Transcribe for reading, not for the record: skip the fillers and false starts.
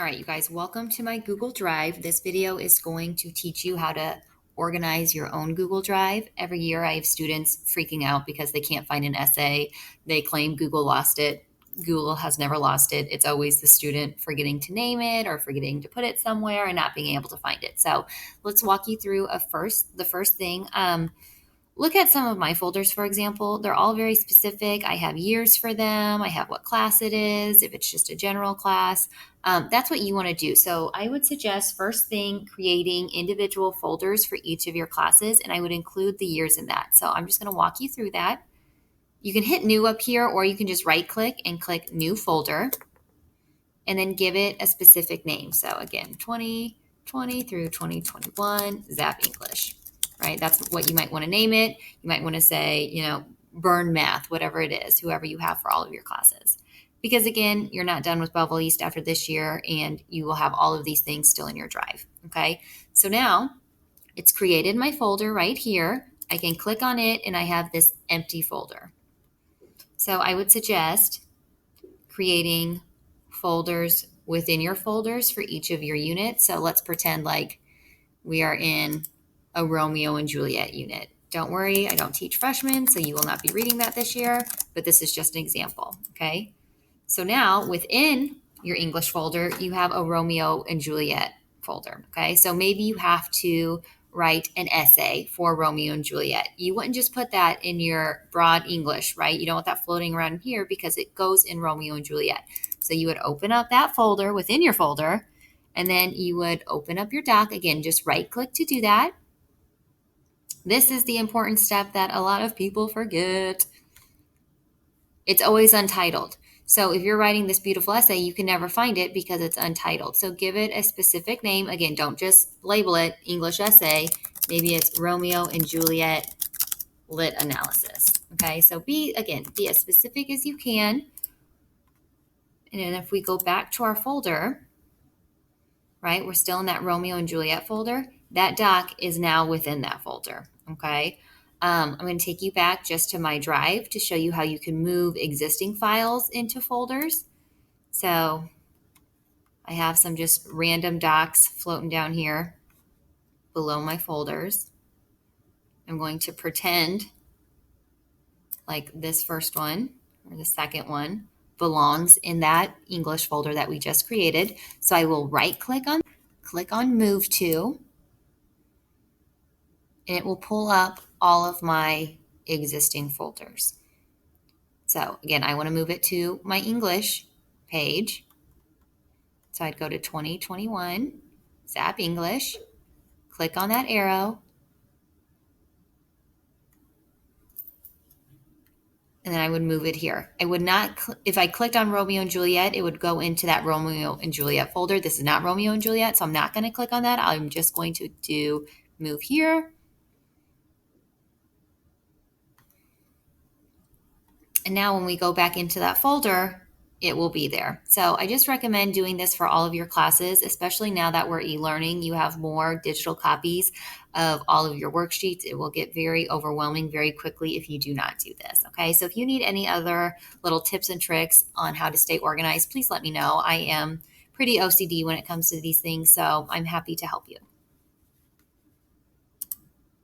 All right, you guys, welcome to my Google Drive. This video is going to teach you how to organize your own Google Drive. Every year I have students freaking out because they can't find an essay. They claim Google lost it. Google has never lost it. It's always the student forgetting to name it or forgetting to put it somewhere and not being able to find it. So let's walk you through the first thing. Look at some of my folders, for example. They're all very specific. I have years for them. I have what class it is, if it's just a general class. That's what you want to do. So I would suggest first thing creating individual folders for each of your classes, and I would include the years in that. So I'm just going to walk you through that. You can hit new up here, or you can just right click and click new folder and then give it a specific name. So again, 2020 through 2021, Zap English. Right? That's what you might want to name it. You might want to say, Burn Math, whatever it is, whoever you have for all of your classes. Because again, you're not done with Belleville East after this year, and you will have all of these things still in your drive. Okay. So now it's created my folder right here. I can click on it and I have this empty folder. So I would suggest creating folders within your folders for each of your units. So let's pretend like we are in a Romeo and Juliet unit. Don't worry, I don't teach freshmen, so you will not be reading that this year, but this is just an example, okay? So now within your English folder, you have a Romeo and Juliet folder, okay? So maybe you have to write an essay for Romeo and Juliet. You wouldn't just put that in your broad English, right? You don't want that floating around here because it goes in Romeo and Juliet. So you would open up that folder within your folder, and then you would open up your doc. Again, just right click to do that. This is the important step that a lot of people forget. It's always untitled. So if you're writing this beautiful essay, you can never find it because it's untitled. So give it a specific name. Again, don't just label it English essay. Maybe it's Romeo and Juliet lit analysis. Okay, so be as specific as you can. And then if we go back to our folder, right, we're still in that Romeo and Juliet folder. That doc is now within that folder. Okay. I'm going to take you back just to my drive to show you how you can move existing files into folders. So I have some just random docs floating down here below my folders. I'm going to pretend like this first one or the second one belongs in that English folder that we just created. So I will right click on move to, and it will pull up all of my existing folders. So again, I want to move it to my English page. So I'd go to 2021, Zap English, click on that arrow, and then I would move it here. I would not, if I clicked on Romeo and Juliet, it would go into that Romeo and Juliet folder. This is not Romeo and Juliet, so I'm not going to click on that. I'm just going to do move here. And now when we go back into that folder, it will be there. So I just recommend doing this for all of your classes, especially now that we're e-learning. You have more digital copies of all of your worksheets. It will get very overwhelming very quickly if you do not do this. Okay, so if you need any other little tips and tricks on how to stay organized, please let me know. I am pretty OCD when it comes to these things, so I'm happy to help you.